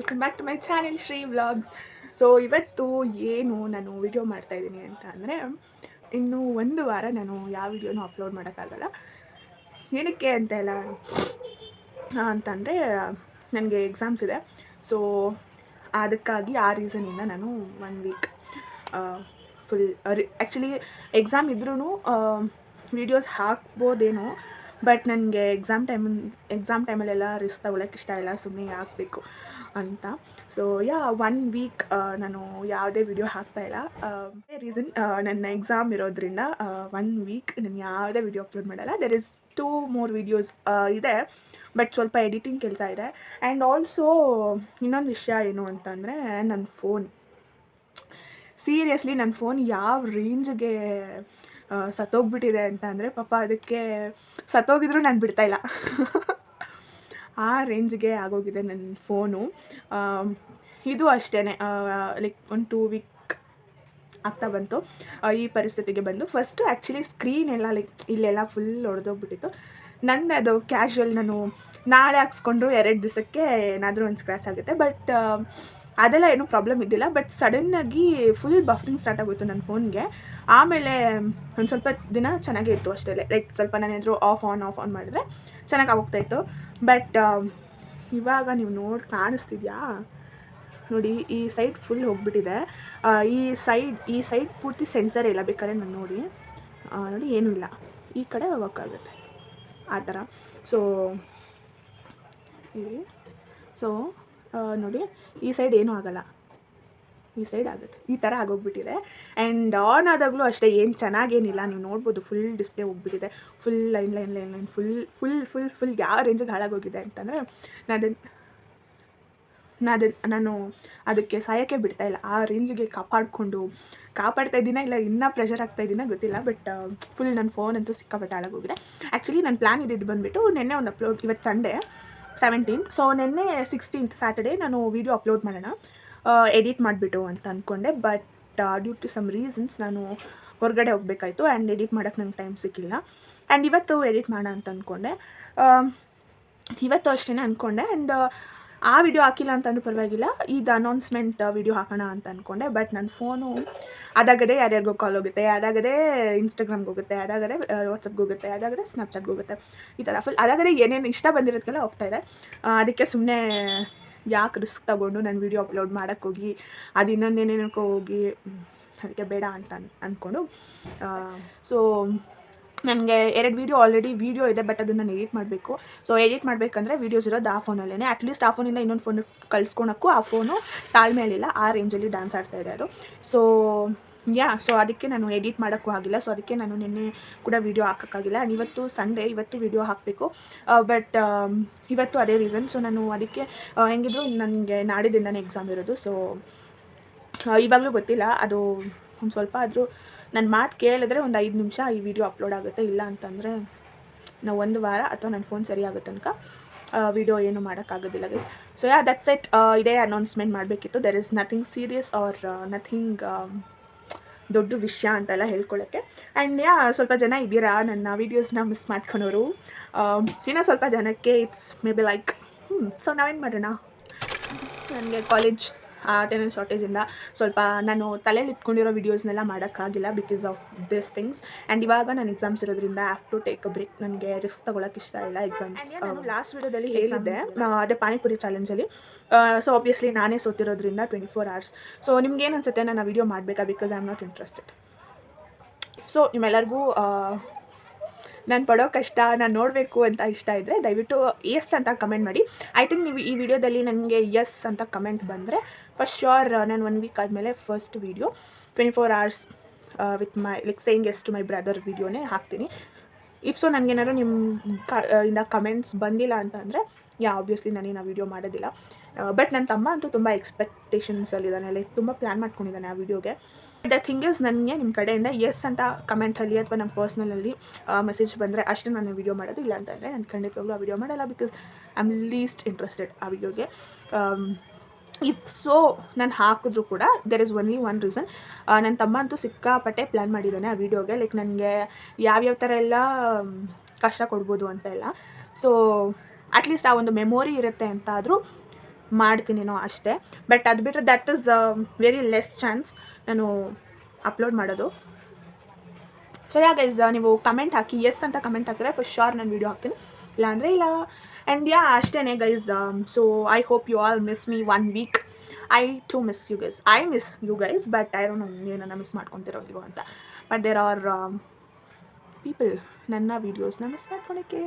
Welcome back to my channel Shri vlogs. So ಇವತ್ತು ಏನು ನಾನು ವಿಡಿಯೋ ಮಾಡ್ತಾಯಿದ್ದೀನಿ ಅಂತ ಅಂದರೆ, ಇನ್ನು ಒಂದು ವಾರ ನಾನು ಯಾವ ವಿಡಿಯೋನೂ ಅಪ್ಲೋಡ್ ಮಾಡೋಕ್ಕಾಗಲ್ಲ. ಏನಕ್ಕೆ ಅಂತೆಲ್ಲ ಅಂತಂದರೆ ನನಗೆ ಎಕ್ಸಾಮ್ಸ್ ಇದೆ. ಸೊ ಅದಕ್ಕಾಗಿ ಆ ರೀಸನಿಂದ ನಾನು 1 ವೀಕ್ ಫುಲ್ ಆ್ಯಕ್ಚುಲಿ ಎಕ್ಸಾಮ್ ಇದ್ರೂ ವೀಡಿಯೋಸ್ ಹಾಕ್ಬೋದೇನೋ, ಬಟ್ ನನಗೆ ಎಕ್ಸಾಮ್ ಟೈಮಲ್ಲೆಲ್ಲ ರಿಸ್ಕ್ ತಗೊಳ್ಳೋಕೆ ಇಷ್ಟ ಇಲ್ಲ. ಸುಮ್ಮನೆ ಹಾಕಬೇಕು ಅಂತ. ಸೊ 1 ವೀಕ್ ನಾನು ಯಾವುದೇ ವಿಡಿಯೋ ಹಾಕ್ತಾಯಿಲ್ಲ. ರೀಸನ್ ನನ್ನ ಎಕ್ಸಾಮ್ ಇರೋದ್ರಿಂದ 1 ವೀಕ್ ನಾನು ಯಾವುದೇ ವಿಡಿಯೋ ಅಪ್ಲೋಡ್ ಮಾಡಲ್ಲ. ದೆರ್ ಇಸ್ 2 more ವೀಡಿಯೋಸ್ ಇದೆ, ಬಟ್ ಸ್ವಲ್ಪ ಎಡಿಟಿಂಗ್ ಕೆಲಸ ಇದೆ. ಆ್ಯಂಡ್ ಆಲ್ಸೋ ಇನ್ನೊಂದು ವಿಷಯ ಏನು ಅಂತಂದರೆ, ನನ್ನ ಫೋನ್ ಸೀರಿಯಸ್ಲಿ ನನ್ನ ಫೋನ್ ಯಾವ ರೇಂಜ್ಗೆ ಸತ್ತೋಗ್ಬಿಟ್ಟಿದೆ ಅಂತ ಅಂದರೆ, ಪಾಪ ಅದಕ್ಕೆ ಸತ್ತೋಗಿದ್ರೂ ನಾನು ಬಿಡ್ತಾಯಿಲ್ಲ. ಆ ರೇಂಜ್ಗೆ ಆಗೋಗಿದೆ ನನ್ನ ಫೋನು. ಇದು ಅಷ್ಟೇ, ಲೈಕ್ 1-2 ವೀಕ್ ಆಗ್ತಾ ಬಂತು ಈ ಪರಿಸ್ಥಿತಿಗೆ ಬಂದು. ಫಸ್ಟು ಆ್ಯಕ್ಚುಲಿ ಸ್ಕ್ರೀನ್ ಎಲ್ಲ ಲೈಕ್ ಇಲ್ಲೆಲ್ಲ ಫುಲ್ ಒಡೆದೋಗ್ಬಿಟ್ಟಿತ್ತು. ನನ್ನ ಅದು ಕ್ಯಾಶುವಲ್ ನಾನು ನಾಳೆ ಹಾಕ್ಸ್ಕೊಂಡ್ರು 2 ದಿವಸಕ್ಕೆ ಏನಾದರೂ ಒಂದು ಸ್ಕ್ರ್ಯಾಚ್ ಆಗುತ್ತೆ. ಬಟ್ ಅದೆಲ್ಲ ಏನೂ ಪ್ರಾಬ್ಲಮ್ ಇದ್ದಿಲ್ಲ. ಬಟ್ ಸಡನ್ನಾಗಿ ಫುಲ್ ಬಫರಿಂಗ್ ಸ್ಟಾರ್ಟ್ ಆಗೋಯಿತು ನನ್ನ ಫೋನ್ಗೆ. ಆಮೇಲೆ ಒಂದು ಸ್ವಲ್ಪ ದಿನ ಚೆನ್ನಾಗೇ ಇತ್ತು ಅಷ್ಟೇ. ಲೈಕ್ ಸ್ವಲ್ಪ ನಾನೇನಾದರೂ ಆಫ್ ಆನ್ ಮಾಡಿದ್ರೆ ಚೆನ್ನಾಗಿ ಆಗೋಗ್ತಾಯಿತ್ತು. ಬಟ್ ಇವಾಗ ನೀವು ಕಾಣಿಸ್ತಿದ್ಯಾ ನೋಡಿ, ಈ ಸೈಡ್ ಫುಲ್ ಹೋಗ್ಬಿಟ್ಟಿದೆ. ಈ ಸೈಡ್ ಪೂರ್ತಿ ಸೆನ್ಸರ್ ಇಲ್ಲ. ಬೇಕಾದ್ರೆ ನಾನು ನೋಡಿ ಏನೂ ಇಲ್ಲ. ಈ ಕಡೆ ವರ್ಕ್ ಆಗುತ್ತೆ ಆ ಥರ. ಸೊ ನೋಡಿ, ಈ ಸೈಡ್ ಏನೂ ಆಗಲ್ಲ, ಈ ಸೈಡ್ ಆಗುತ್ತೆ. ಈ ಥರ ಆಗೋಗ್ಬಿಟ್ಟಿದೆ. ಆ್ಯಂಡ್ ಆನ್ ಆದಾಗಲೂ ಅಷ್ಟೇ ಏನು ಚೆನ್ನಾಗೇನಿಲ್ಲ. ನೀವು ನೋಡ್ಬೋದು ಫುಲ್ ಡಿಸ್ಪ್ಲೇ ಹೋಗ್ಬಿಟ್ಟಿದೆ. ಫುಲ್ ಲೈನ್ ಫುಲ್ ಯಾವ ರೇಂಜಿಗೆ ಹಾಳಾಗೋಗಿದೆ ಅಂತಂದರೆ, ನಾನು ಅದಕ್ಕೆ ಸಾಯೋಕ್ಕೆ ಬಿಡ್ತಾಯಿಲ್ಲ. ಆ ರೇಂಜಿಗೆ ಕಾಪಾಡ್ತಾ ಇದ್ದೀನ ಇಲ್ಲ ಇನ್ನೂ ಪ್ರೆಷರ್ ಆಗ್ತಾ ಇದ್ದೀನ ಗೊತ್ತಿಲ್ಲ. ಬಟ್ ಫುಲ್ ನನ್ನ ಫೋನ್ ಅಂತೂ ಸಿಕ್ಕಾಪಟ್ಟೆ ಹಾಳಾಗೋಗಿದೆ. ಆ್ಯಕ್ಚುಲಿ ನನ್ನ ಪ್ಲ್ಯಾನ್ ಇದ್ದಿದ್ದು ಬಂದುಬಿಟ್ಟು ನೆನ್ನೆ ಒಂದು ಅಪ್ಲೋಡ್, ಇವತ್ತು ಸಂಡೇ 17th. ಸೊ ನೆನ್ನೆ 16th ಸ್ಯಾಟರ್ಡೇ ನಾನು ವೀಡಿಯೋ ಅಪ್ಲೋಡ್ ಮಾಡೋಣ ಎಡಿಟ್ ಮಾಡಿಬಿಟ್ಟು ಅಂತ ಅಂದ್ಕೊಂಡೆ. But due to some reasons ನಾನು ಹೊರಗಡೆ ಹೋಗಬೇಕಾಯ್ತು ಆ್ಯಂಡ್ ಎಡಿಟ್ ಮಾಡೋಕ್ಕೆ ನಂಗೆ ಟೈಮ್ ಸಿಕ್ಕಿಲ್ಲ. ಆ್ಯಂಡ್ ಇವತ್ತು ಎಡಿಟ್ ಮಾಡೋಣ ಅಂತ ಅಂದ್ಕೊಂಡೆ. ಇವತ್ತು ಅಷ್ಟೇ ಅಂದ್ಕೊಂಡೆ. ಆ್ಯಂಡ್ ಆ ವಿಡಿಯೋ ಹಾಕಿಲ್ಲ ಅಂತಂದ್ರೂ ಪರವಾಗಿಲ್ಲ, ಇದು ಅನೌನ್ಸ್ಮೆಂಟ್ ವಿಡಿಯೋ ಹಾಕೋಣ ಅಂತ ಅಂದ್ಕೊಂಡೆ. ಬಟ್ ನನ್ನ ಫೋನು ಅದಾಗದೇ ಯಾರ್ಯಾರಿಗೋ ಕಾಲ್ ಹೋಗುತ್ತೆ, ಅದಾಗದೇ ಇನ್ಸ್ಟಾಗ್ರಾಮ್ಗೆ ಹೋಗುತ್ತೆ, ಅದಾಗದೇ ವಾಟ್ಸಪ್ಗೆ ಹೋಗುತ್ತೆ, ಅದಾಗದೇ ಸ್ನ್ಯಾಪ್ಚಾಟ್ಗೆ ಹೋಗುತ್ತೆ. ಈ ಥರ ಫುಲ್ ಅದಾಗದೇ ಏನೇನು ಇಷ್ಟ ಬಂದಿರೋದಕ್ಕೆಲ್ಲ ಹೋಗ್ತಾಯಿದೆ. ಅದಕ್ಕೆ ಸುಮ್ಮನೆ ಯಾಕೆ ರಿಸ್ಕ್ ತೊಗೊಂಡು ನಾನು ವೀಡಿಯೋ ಅಪ್ಲೋಡ್ ಮಾಡೋಕ್ಕೋಗಿ ಅದು ಇನ್ನೊಂದೇನೇನಕ್ಕೋ ಹೋಗಿ ಅದಕ್ಕೆ ಬೇಡ ಅಂತ ಅಂದ್ಕೊಂಡು. ಸೊ ನನಗೆ 2 ವೀಡಿಯೋ ಆಲ್ರೆಡಿ ಇದೆ, ಬಟ್ ಅದನ್ನು ನಾನು ಎಡಿಟ್ ಮಾಡಬೇಕು. ಸೊ ಎಡಿಟ್ ಮಾಡಬೇಕಂದ್ರೆ ವೀಡಿಯೋಸ್ ಇರೋದು ಆ ಫೋನಲ್ಲೇ. ಅಟ್ಲೀಸ್ಟ್ ಆ ಫೋನಿಂದ ಇನ್ನೊಂದು ಫೋನ್ ಕಳ್ಸ್ಕೊಳಕ್ಕೂ ಆ ಫೋನು ತಾಳ್ಮೆಯಲ್ಲಿಲ್ಲ. ಆ ರೇಂಜಲ್ಲಿ ಡ್ಯಾನ್ಸ್ ಆಡ್ತಾಯಿದೆ ಅದು. ಸೊ ಅದಕ್ಕೆ ನಾನು ಎಡಿಟ್ ಮಾಡೋಕ್ಕೂ ಆಗಿಲ್ಲ. ಸೊ ಅದಕ್ಕೆ ನಾನು ನಿನ್ನೆ ಕೂಡ ವೀಡಿಯೋ ಹಾಕೋಕ್ಕಾಗಿಲ್ಲ. ಆ್ಯಂಡ್ ಇವತ್ತು ಸಂಡೇ, ಇವತ್ತು ವೀಡಿಯೋ ಹಾಕಬೇಕು. ಬಟ್ ಇವತ್ತು ಅದೇ ರೀಸನ್. ಸೊ ನಾನು ಅದಕ್ಕೆ ಹೆಂಗಿದ್ರು ನನಗೆ ನಾಡಿದಿಂದನೇ ಎಕ್ಸಾಮ್ ಇರೋದು. ಸೊ ಇವಾಗಲೂ ಗೊತ್ತಿಲ್ಲ, ಅದು ಒಂದು ಸ್ವಲ್ಪ ಆದರೂ ನನ್ನ ಮಾತು ಕೇಳಿದ್ರೆ ಒಂದು 5 ನಿಮಿಷ ಈ ವಿಡಿಯೋ ಅಪ್ಲೋಡ್ ಆಗುತ್ತೆ. ಇಲ್ಲ ಅಂತಂದರೆ ನಾವು 1 ವಾರ ಅಥವಾ ನನ್ನ ಫೋನ್ ಸರಿ ಆಗೋ ತನಕ ವಿಡಿಯೋ ಏನು ಮಾಡೋಕ್ಕಾಗೋದಿಲ್ಲ ಗೈಸ್. So that's it. ಇದೇ ಅನೌನ್ಸ್ಮೆಂಟ್ ಮಾಡಬೇಕಿತ್ತು. There is nothing serious are nothing ದೊಡ್ಡ ವಿಷಯ ಅಂತೆಲ್ಲ ಹೇಳ್ಕೊಳ್ಳೋಕ್ಕೆ. ಆ್ಯಂಡ್ ಸ್ವಲ್ಪ ಜನ ಇದ್ದೀರಾ ನನ್ನ ವೀಡಿಯೋಸ್ನ ಮಿಸ್ ಮಾಡ್ಕೊಳೋರು. ಇನ್ನೂ ಸ್ವಲ್ಪ ಜನಕ್ಕೆ it's may be like so ನಾವೇನು ಮಾಡೋಣ, ನನಗೆ ಕಾಲೇಜ್ ಅಟೆಂಡೆನ್ಸ್ ಶಾರ್ಟೇಜಿಂದ ಸ್ವಲ್ಪ ನಾನು ತಲೆಯಲ್ಲಿ ಇಟ್ಕೊಂಡಿರೋ ವೀಡಿಯೋಸ್ನೆಲ್ಲ ಮಾಡೋಕ್ಕಾಗಿಲ್ಲ because of this things. And ಇವಾಗ ನಾನು ಎಕ್ಸಾಮ್ಸ್ ಇರೋದ್ರಿಂದ have to take a break. ನನಗೆ ರಿಸ್ಕ್ ತೊಗೊಳಕ್ಕೆ ಇಷ್ಟ ಇಲ್ಲ ಎಕ್ಸಾಮ್ಸ್. ನಾನು ಲಾಸ್ಟ್ ವೀಡಿಯೋದಲ್ಲಿ ಹೇಳಿದ್ದೆ ಅದೇ ಪಾನಿಪುರಿ ಚಾಲೆಂಜಲ್ಲಿ. ಸೊ ಆಬ್ವಿಯಸ್ಲಿ ನಾನೇ ಸೋತಿರೋದ್ರಿಂದ 24 hours. ಸೊ ನಿಮ್ಗೇನು ಅನಿಸುತ್ತೆ, ನಾನು ವೀಡಿಯೋ ಮಾಡಬೇಕಾ? Because I am not interested. So ನಿಮ್ಮೆಲ್ಲರಿಗೂ ನಾನು ಪಡೋ ಕಷ್ಟ ನಾನು ನೋಡಬೇಕು ಅಂತ ಇಷ್ಟ ಇದ್ದರೆ ದಯವಿಟ್ಟು ಎಸ್ ಅಂತ ಕಮೆಂಟ್ ಮಾಡಿ. ಐ ಥಿಂಕ್ ನೀವು ಈ ವಿಡಿಯೋದಲ್ಲಿ ನನಗೆ ಎಸ್ ಅಂತ ಕಮೆಂಟ್ ಬಂದರೆ ಫಸ್ಟ್ ಶ್ಯೂರ್ ನಾನು 1 ವೀಕ್ ಆದಮೇಲೆ first video 24 hours with my like saying yes to my brother ವೀಡಿಯೋನೇ ಹಾಕ್ತೀನಿ. ಇಫ್ ಸೊ ನನಗೇನಾದ್ರು ಇಂದ ಕಮೆಂಟ್ಸ್ ಬಂದಿಲ್ಲ ಅಂತಂದರೆ ಆಬ್ವಿಯಸ್ಲಿ ನಾನೇನು ಆ ವೀಡಿಯೋ ಮಾಡೋದಿಲ್ಲ. ಬಟ್ ನನ್ನ ತಮ್ಮ ಅಂತೂ ತುಂಬ ಎಕ್ಸ್ಪೆಕ್ಟೇಷನ್ಸಲ್ಲಿದ್ದಾನೆ, ಲೈಕ್ ತುಂಬ ಪ್ಲ್ಯಾನ್ ಮಾಡ್ಕೊಂಡಿದ್ದಾನೆ ಆ ವೀಡಿಯೋಗೆ. ದ ಥಿಂಗ್ ಇಸ್, ನನಗೆ ನಿಮ್ಮ ಕಡೆಯಿಂದ ಎಸ್ ಅಂತ ಕಮೆಂಟಲ್ಲಿ ಅಥವಾ ನಮ್ಮ ಪರ್ಸ್ನಲಲ್ಲಿ ಮೆಸೇಜ್ ಬಂದರೆ ಅಷ್ಟೇ ನಾನು ವೀಡಿಯೋ ಮಾಡೋದು. ಇಲ್ಲ ಅಂತಂದರೆ ನಾನು ಖಂಡಿತವಾಗ್ಲೂ ಆ ವೀಡಿಯೋ ಮಾಡಲ್ಲ. Because I am least interested ಆ ವೀಡಿಯೋಗೆ. ಇಫ್ ಸೊ ನಾನು ಹಾಕಿದ್ರು ಕೂಡ there is only one reason. ನನ್ನ ತಮ್ಮ ಅಂತೂ ಸಿಕ್ಕಾಪಟ್ಟೆ ಪ್ಲ್ಯಾನ್ ಮಾಡಿದ್ದಾನೆ ಆ ವೀಡಿಯೋಗೆ. ಲೈಕ್ ನನಗೆ ಯಾವ್ಯಾವ ಥರ ಎಲ್ಲ ಕಷ್ಟ ಕೊಡ್ಬೋದು ಅಂತ ಎಲ್ಲ. ಸೊ ಅಟ್ಲೀಸ್ಟ್ ಆ ಒಂದು ಮೆಮೊರಿ ಇರುತ್ತೆ ಅಂತ ಆದರೂ ಮಾಡ್ತೀನೇನೋ ಅಷ್ಟೇ. ಬಟ್ ಅದು ಬಿಟ್ಟರೆ that is very less chance ನಾನು ಅಪ್ಲೋಡ್ ಮಾಡೋದು. ಸೊ ಯಾ ಗೈಸ್, ನೀವು ಕಮೆಂಟ್ ಹಾಕಿ, ಎಸ್ ಅಂತ ಕಮೆಂಟ್ ಹಾಕಿದ್ರೆ ಫಾರ್ ಶ್ಯೂರ್ ನಾನು ವೀಡಿಯೋ ಹಾಕ್ತೀನಿ, ಇಲ್ಲಾಂದರೆ ಇಲ್ಲ. ಆ್ಯಂಡ್ ಯಾ ಅಷ್ಟೇ guys. So I hope you all miss me 1 week. I too miss you guys, I miss you guys, but I don't know ಏನನ್ನ ಮಿಸ್ ಮಾಡ್ಕೊತಿರೋ ಇಲ್ವೋ ಅಂತ. ಬಟ್ ದೇರ್ ಆರ್ ಪೀಪಲ್ ನನ್ನ ವೀಡಿಯೋಸ್ನ ಮಿಸ್ ಮಾಡ್ಕೊಳಕ್ಕೆ.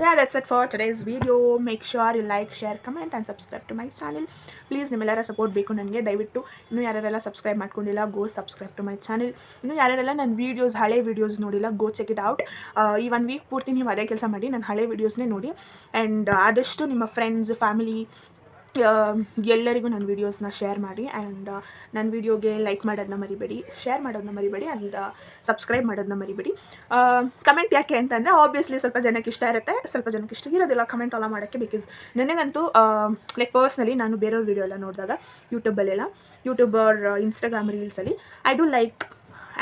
Yeah, that's it for today's video. Make sure you like, share, comment and subscribe to my channel. Please ನಿಮ್ಮೆಲ್ಲರ support ಬೇಕು ನನಗೆ. ದಯವಿಟ್ಟು ಇನ್ನೂ ಯಾರ್ಯಾರೆಲ್ಲ ಸಬ್ಸ್ಕ್ರೈಬ್ ಮಾಡ್ಕೊಂಡಿಲ್ಲ, ಗೋ ಸಬ್ಸ್ಕ್ರೈಬ್ ಟು ಮೈ ಚಾನಲ್. ಇನ್ನೂ ಯಾರ್ಯಾರೆಲ್ಲ ನನ್ನ ವೀಡಿಯೋಸ್, ಹಳೆ ವೀಡಿಯೋಸ್ ನೋಡಿಲ್ಲ, ಗೋ ಚೆಕ್ ಇಟ್ ಔಟ್. ಈ 1 ವೀಕ್ ಪೂರ್ತಿ ನೀವು ಅದೇ ಕೆಲಸ ಮಾಡಿ, ನನ್ನ ಹಳೆ ವೀಡಿಯೋಸ್ನೇ ನೋಡಿ. ಆ್ಯಂಡ್ ಆದಷ್ಟು ನಿಮ್ಮ ಫ್ರೆಂಡ್ಸ್, ಫ್ಯಾಮಿಲಿ ಎಲ್ಲರಿಗೂ ನನ್ನ ವೀಡಿಯೋಸ್ನ ಶೇರ್ ಮಾಡಿ. ಆ್ಯಂಡ್ ನನ್ನ ವೀಡಿಯೋಗೆ ಲೈಕ್ ಮಾಡೋದನ್ನ ಮರಿಬೇಡಿ, ಶೇರ್ ಮಾಡೋದನ್ನ ಮರಿಬೇಡಿ, ಆ್ಯಂಡ್ ಸಬ್ಸ್ಕ್ರೈಬ್ ಮಾಡೋದನ್ನ ಮರಿಬೇಡಿ. ಕಮೆಂಟ್ ಯಾಕೆ ಅಂತಂದರೆ ಆಬ್ವಿಯಸ್ಲಿ ಸ್ವಲ್ಪ ಜನಕ್ಕೆ ಇಷ್ಟ ಇರುತ್ತೆ, ಸ್ವಲ್ಪ ಜನಕ್ಕೆ ಇಷ್ಟ ಇರೋದಿಲ್ಲ ಕಮೆಂಟ್ ಎಲ್ಲ ಮಾಡೋಕ್ಕೆ. ಬಿಕಾಸ್ ನನಗಂತೂ ಲೈಕ್ ಪರ್ಸ್ನಲಿ ನಾನು ಬೇರೆಯವ್ರ ವೀಡಿಯೋ ಎಲ್ಲ ನೋಡಿದಾಗ ಯೂಟ್ಯೂಬ್ ಆರ್ ಇನ್ಸ್ಟಾಗ್ರಾಮ್ ರೀಲ್ಸಲ್ಲಿ I do like.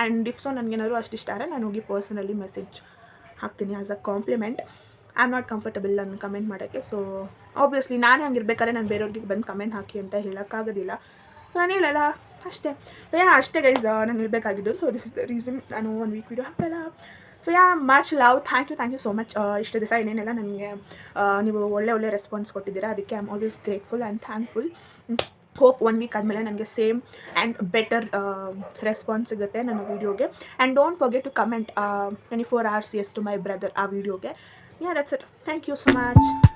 And if so ನನಗೇನಾದ್ರು ಅಷ್ಟು ಇಷ್ಟ ಆದರೆ ನಾನು ಹೋಗಿ ಪರ್ಸ್ನಲಿ ಮೆಸೇಜ್ ಹಾಕ್ತೀನಿ as a compliment. I am not comfortable ನಾನು ಕಮೆಂಟ್ ಮಾಡೋಕ್ಕೆ. ಸೊ ಆಬ್ವಿಯಸ್ಲಿ ನಾನು ಹಂಗಿರ್ಬೇಕಾದ್ರೆ ನಾನು ಬೇರೆಯವ್ರಿಗೆ ಬಂದು ಕಮೆಂಟ್ ಹಾಕಿ ಅಂತ ಹೇಳೋಕ್ಕಾಗೋದಿಲ್ಲ. ಸೊ ನಾನು ಹೇಳಲ್ಲ ಅಷ್ಟೇ. ಸೊ ಯಾ ಅಷ್ಟೇ ಗೈಸ್, ನಾನು ಇರಬೇಕಾಗಿದ್ದು. So this is the reason ನಾನು 1 ವೀಕ್ ವೀಡಿಯೋ ಹಾಕ್ತಾಯಿಲ್ಲ. So yeah much love, thank you so much. ಇಷ್ಟು ದಿವಸ ಏನೇನೆಲ್ಲ ನನಗೆ ನೀವು ಒಳ್ಳೆ ರೆಸ್ಪಾನ್ಸ್ ಕೊಟ್ಟಿದ್ದೀರಾ, ಅದಕ್ಕೆ I am always grateful and thankful. Hope 1 week ಆದಮೇಲೆ ನನಗೆ ಸೇಮ್ ಆ್ಯಂಡ್ ಬೆಟರ್ ರೆಸ್ಪಾನ್ಸ್ ಸಿಗುತ್ತೆ ನನ್ನ ವೀಡಿಯೋಗೆ. And don't forget to comment 24 hours yes to my brother ಆ ವೀಡಿಯೋಗೆ. Yeah, that's it. Thank you so much.